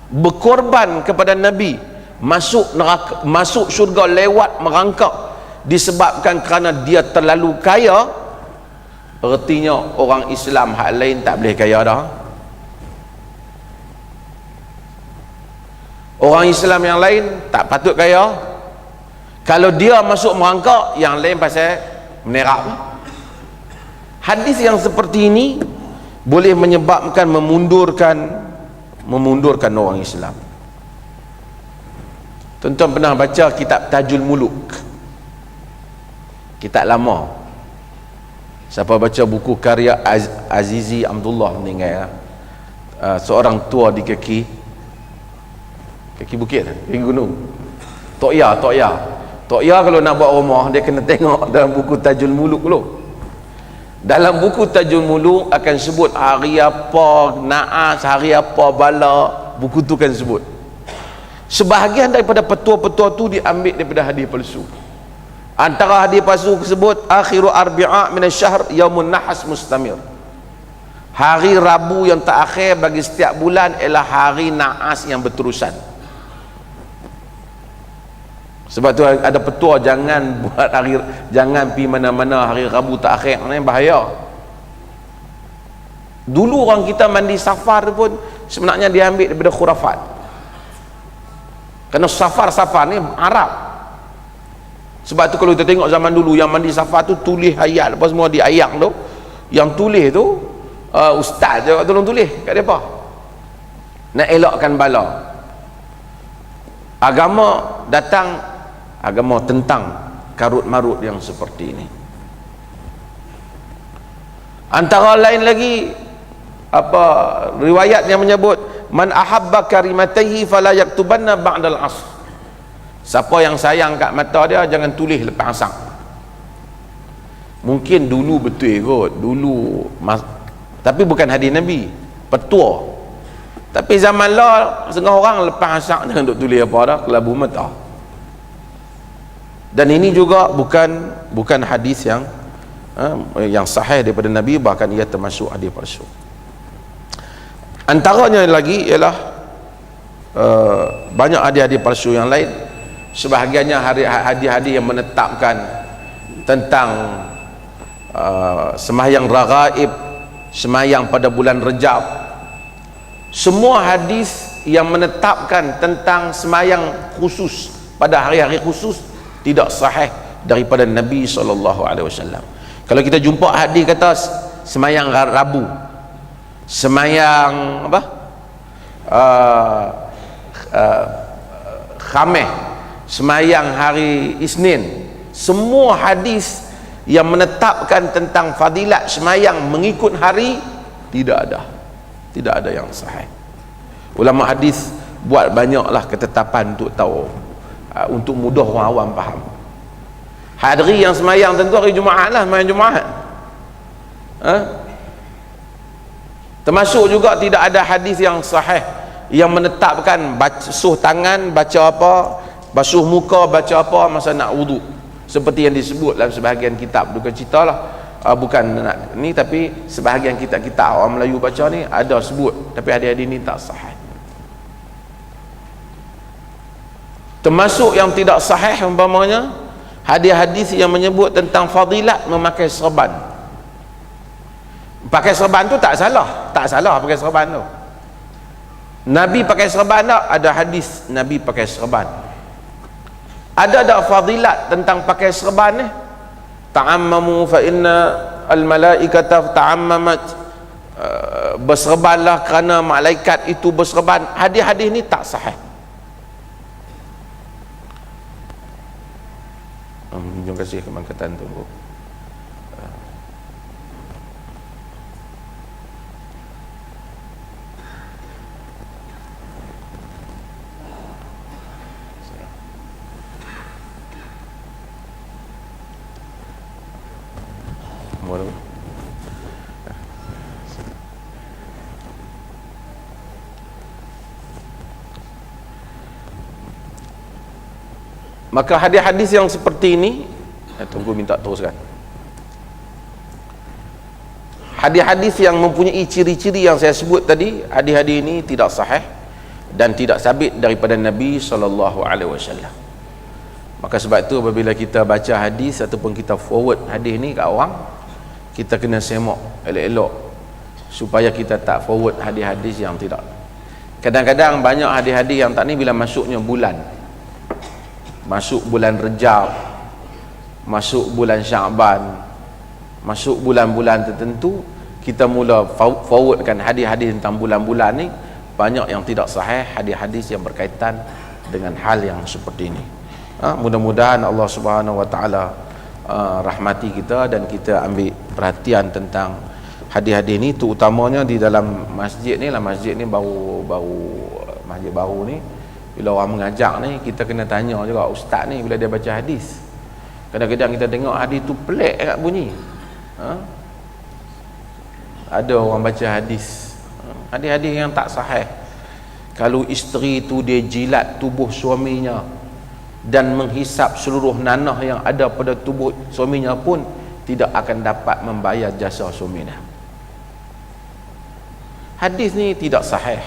berkorban kepada Nabi, masuk neraka, masuk syurga lewat merangkak disebabkan kerana dia terlalu kaya, Ertinya orang Islam hak lain tak boleh kaya dah. Orang Islam yang lain tak patut kaya. Kalau dia masuk merangkak, yang lain pasal menerap. Hadis yang seperti ini boleh menyebabkan memundurkan orang Islam. Tuan-tuan pernah baca kitab Tajul Muluk, kitab lama. Siapa baca buku karya Azizi Abdullah meninggal, seorang tua di kaki bukit, kaki gunung. Tok Ya kalau nak buat rumah, dia kena tengok dalam buku Tajul Muluk dulu. Dalam buku Tajul Muluk akan sebut hari apa naas, hari apa bala, buku tu kan sebut. Sebahagian daripada petua-petua tu diambil daripada hadis palsu. Antara hadis palsu tersebut, akhiru arbi'a min asy-syahr yaumun nahas mustamir. Hari Rabu yang terakhir bagi setiap bulan ialah hari naas yang berterusan. Sebab tu ada petua, jangan buat jangan pi mana-mana hari Rabu terakhir, ni bahaya. Dulu orang kita mandi safar pun sebenarnya diambil daripada khurafat. Kerana safar ni Arab. Sebab tu kalau kita tengok zaman dulu yang mandi safar tu tulis ayat apa semua di ayat tu, yang tulis tu ustaz je tolong tulis kat depa. Nak elakkan bala. Agama tentang karut-marut yang seperti ini. Antara lain lagi riwayat yang menyebut man ahabba karimataihi fala yaktubanna ba'dal asr. Siapa yang sayang kat mata dia jangan tulis lepas asar. Mungkin dulu betul kot, tapi bukan hadis Nabi, petua. Tapi zaman lah setengah orang lepas asar jangan duk tulis apa dah, kelabu mata. Dan ini juga bukan hadis yang sahih daripada Nabi, bahkan ia termasuk hadis palsu. Antaranya lagi ialah banyak hadis-hadis palsu yang lain. Sebahagiannya hadis-hadis yang menetapkan tentang sembahyang raghaib, sembahyang pada bulan Rejab. Semua hadis yang menetapkan tentang sembahyang khusus pada hari-hari khusus tidak sahih daripada Nabi SAW. Kalau kita jumpa hadis kata sembahyang Rabu, sembahyang Khamis, sembahyang hari Isnin, semua hadis yang menetapkan tentang fadilat sembahyang mengikut hari tidak ada yang sahih. Ulama hadis buat banyaklah ketetapan untuk tahu, untuk mudah orang awam faham. Hari yang semayang tentu hari Jumaat lah, semayang Jumaat. Termasuk juga tidak ada hadis yang sahih yang menetapkan basuh tangan baca apa, basuh muka baca apa masa nak wudu, seperti yang disebut dalam sebahagian kitab. Bukan cerita lah, bukan nak ni, tapi sebahagian kitab-kitab orang Melayu baca ni ada sebut, tapi hadis-hadis ni tak sahih. Termasuk yang tidak sahih umpamanya hadis-hadis yang menyebut tentang fadilat memakai serban. Pakai serban tu tak salah pakai serban tu. Nabi pakai serban tak? Ada hadis Nabi pakai serban. Ada tak fadilat tentang pakai serban ni? Ta'ammamu fa inna al-malaikata ta'ammamat, berserbanlah kerana malaikat itu berserban. Hadis-hadis ni tak sahih. Terima kasih kebangkitan tu. Maka hadis-hadis yang seperti ini, tunggu minta teruskan. Hadis-hadis yang mempunyai ciri-ciri yang saya sebut tadi, hadis-hadis ini tidak sahih dan tidak sabit daripada Nabi SAW. Maka sebab itu apabila kita baca hadis ataupun kita forward hadis ni kat orang, kita kena semak elok-elok supaya kita tak forward hadis-hadis yang tidak. Kadang-kadang banyak hadis-hadis yang tak ni bila masuknya bulan, masuk bulan Rejab, masuk bulan Syaban, masuk bulan-bulan tertentu, kita mula forwardkan hadis-hadis tentang bulan-bulan ni. Banyak yang tidak sahih, hadis-hadis yang berkaitan dengan hal yang seperti ini. Mudah-mudahan Allah Subhanahu Wa Taala rahmati kita dan kita ambil perhatian tentang hadis-hadis ni, terutamanya di dalam masjid ni lah. Masjid ni baru masjid baru ni, bila orang mengajar ni, kita kena tanya juga ustaz ni bila dia baca hadis. Kadang-kadang kita tengok hadis tu pelik kat bunyi. Ada orang baca hadis yang tak sahih. Kalau isteri tu dia jilat tubuh suaminya dan menghisap seluruh nanah yang ada pada tubuh suaminya pun tidak akan dapat membayar jasa suaminya. Hadis ni tidak sahih.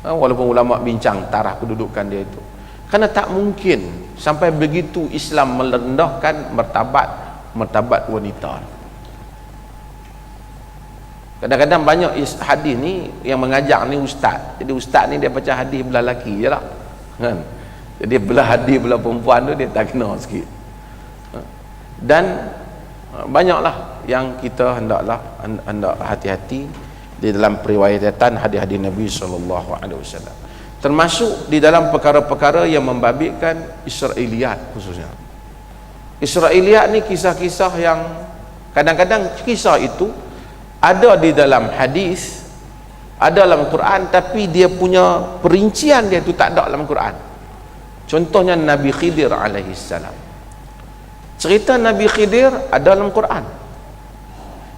Walaupun ulama bincang taraf kedudukan dia itu, kerana tak mungkin sampai begitu Islam merendahkan martabat wanita. Kadang-kadang banyak hadis ni yang mengajar ni ustaz. Jadi ustaz ni dia baca hadis belah lelaki je lah kan? Jadi belah hadis belah perempuan tu dia tak kena sikit. Dan banyaklah yang kita hendak hati-hati di dalam periwayatan hadis-hadis Nabi SAW, termasuk di dalam perkara-perkara yang membabitkan Israiliyat. Khususnya Israiliyat ni kisah-kisah yang kadang-kadang kisah itu ada di dalam hadis, ada dalam Quran, tapi dia punya perincian dia tu tak ada dalam Quran. Contohnya Nabi Khidir alaihi salam. Cerita Nabi Khidir ada dalam Quran,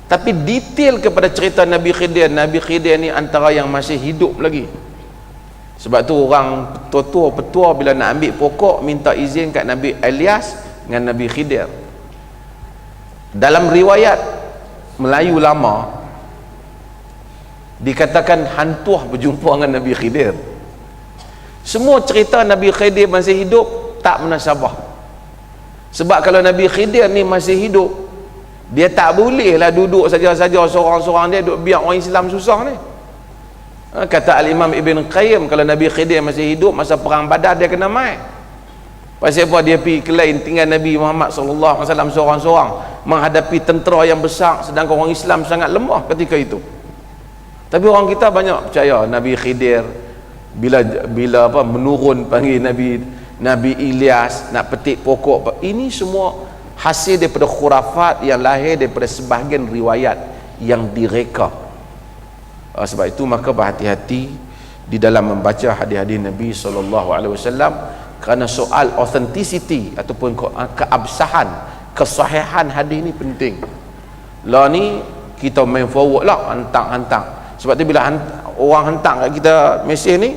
tapi detail kepada cerita Nabi Khidir ni antara yang masih hidup lagi. Sebab tu orang petua bila nak ambil pokok minta izin kat Nabi Ilyas dengan Nabi Khidir. Dalam riwayat Melayu lama dikatakan hantuah berjumpa dengan Nabi Khidir. Semua cerita Nabi Khidir masih hidup tak munasabah. Sebab kalau Nabi Khidir ni masih hidup, dia tak bolehlah duduk saja-saja seorang-seorang dia duduk biar orang Islam susah ni. Kata Al-Imam Ibn Qayyim, kalau Nabi Khidir masih hidup masa perang Badar dia kena mai. Pasal apa? Dia pergi ke lain tinggal Nabi Muhammad SAW seorang-seorang menghadapi tentera yang besar, sedangkan orang Islam sangat lemah ketika itu. Tapi orang kita banyak percaya Nabi Khidir bila menurun panggil Nabi Ilyas nak petik pokok. Ini semua hasil daripada khurafat yang lahir daripada sebahagian riwayat yang direka. Sebab itu maka berhati-hati di dalam membaca hadis-hadis Nabi SAW, kerana soal authenticity ataupun keabsahan, kesahihan hadis ni penting. Lah ni kita main forward lah, hantar. Sebab tu bila orang hantar kat kita mesej ni,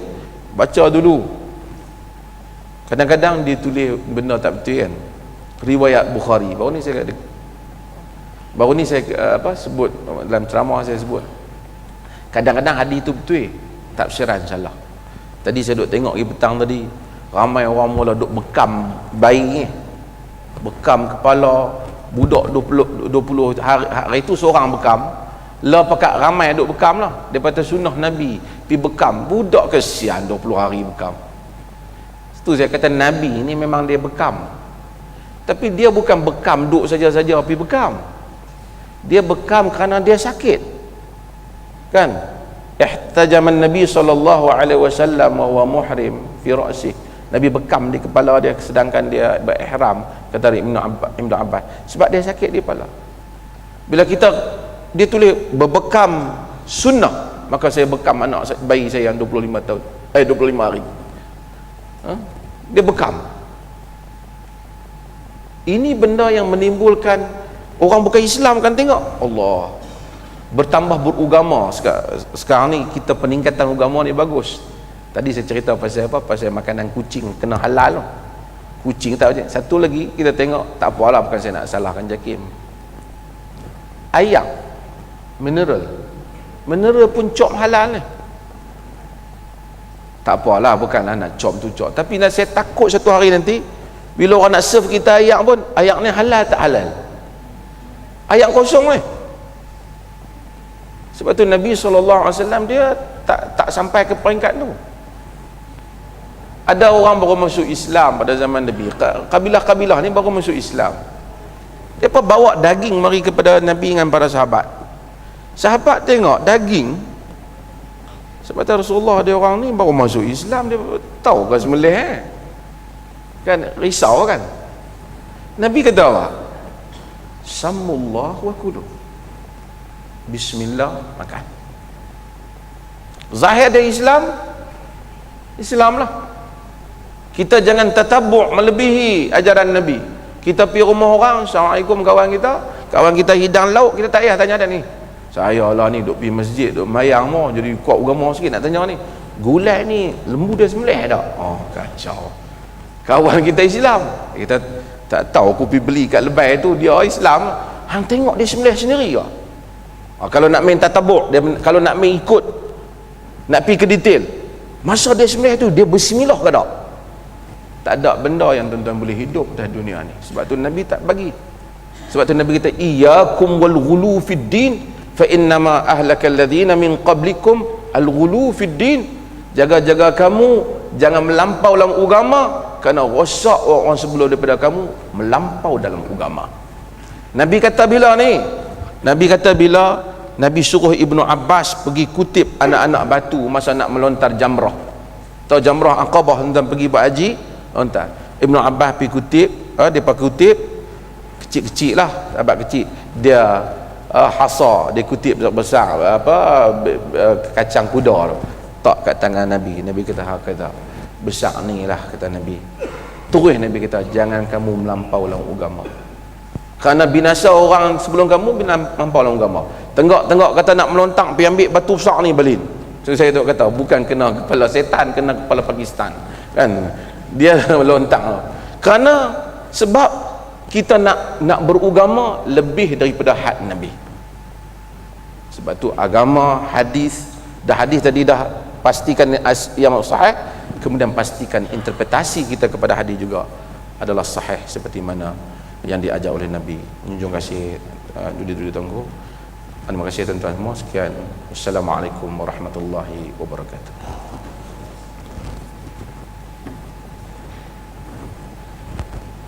baca dulu. Kadang-kadang dia tulis benda tak betul kan. Riwayat Bukhari baru ni saya sebut dalam ceramah, saya sebut kadang-kadang hadis tu betul, tafsiran salah. Tadi saya duk tengok pergi petang tadi, ramai orang mula duk bekam bayi ni, bekam kepala budak 20 hari itu seorang bekam. Lah pakat ramai duk bekam lah, daripada sunnah Nabi pi bekam budak, kesian 20 hari bekam. Itu saya kata Nabi ni memang dia bekam, tapi dia bukan bekam duk saja-saja pi bekam. Dia bekam kerana dia sakit kan. Ihtajaman Nabi SAW wa huwa muhrim fi ra'sih. Nabi bekam di kepala dia sedangkan dia berihram, kata Ibn Abbas, sebab dia sakit di kepala. Bila dia tulis berbekam sunnah, maka saya bekam anak bayi saya yang 25 hari. Dia bekam. Ini benda yang menimbulkan orang bukan Islam kan tengok, Allah bertambah beragama. Sekarang ni kita peningkatan agama ni bagus. Tadi saya cerita pasal apa? Pasal makanan kucing kena halal. Kucing tak macam. Satu lagi kita tengok, tak apalah, bukan saya nak salahkan Jakim. Ayam mineral pun cop halal ni. Tak apalah, bukanlah nak cop tu cop. Tapi saya takut satu hari nanti bila orang nak serve kita ayak pun, ayak ni halal tak halal. Ayat kosong ni. Sebab tu Nabi SAW dia tak sampai ke peringkat tu. Ada orang baru masuk Islam pada zaman Nabi, kabilah-kabilah ni baru masuk Islam, mereka bawa daging mari kepada Nabi dengan para sahabat. Sahabat tengok daging, sebab Rasulullah dia orang ni baru masuk Islam, dia tahu kan sembelih kan, risau kan. Nabi kata apa? Samullah wa kulu, bismillah, makan. Zahir dari Islam lah. Kita jangan tatabu' melebihi ajaran Nabi. Kita pergi rumah orang, assalamualaikum kawan kita hidang lauk, kita tak payah tanya dia ni, saya lah ni duk pergi masjid, duk mayang mau jadi kuat agama sikit, nak tanya ni gulai ni lembu dia sembelih tak? Oh kacau. Kawan kita Islam, kita tak tahu, aku pergi beli kat Lebay tu, dia Islam, hang tengok dia sembelih sendiri ke? Kalau nak main tatabu', kalau nak main ikut, nak pergi ke detail, masa dia sembelih tu dia bersimilah ke tak? Tak ada benda yang tuan-tuan boleh hidup dalam dunia ni. Sebab tu Nabi tak bagi. Sebab tu Nabi kata, iyyakum wal ghulu fid din fa innama ahlakal ladzina min qablikum al ghulu fid din. Jaga-jaga kamu jangan melampau dalam agama, kerana rosak orang sebelum daripada kamu melampau dalam agama. Nabi kata bila ni? Nabi kata bila Nabi suruh Ibnu Abbas pergi kutip anak-anak batu masa nak melontar jamrah. Tahu jamrah Aqabah, tuan pergi buat haji, lontar. Ibnu Abbas pergi kutip, dia pakai kutip kecil-kecil lah, sahabat kecil, dia hasa, dia kutip besar kacang kuda tu, tak kat tangan Nabi. Nabi kata kata besar ni lah, kata Nabi. Terus Nabi kata jangan kamu melampau dalam agama, kerana binasa orang sebelum kamu melampau dalam agama. Tengok kata nak melontar pergi ambil batu besar ni balin. So saya tu kata bukan kena kepala setan, kena kepala Pakistan kan, dia melontar kerana sebab kita nak beragama lebih daripada had Nabi. Sebab tu agama, hadis tadi dah pastikan yang sahih, kemudian pastikan interpretasi kita kepada hadis juga adalah sahih seperti mana yang diajar oleh Nabi. Junjung kasih dudi tunggu. Terima kasih tuan-tuan semua. Sekian. Wassalamualaikum warahmatullahi wabarakatuh.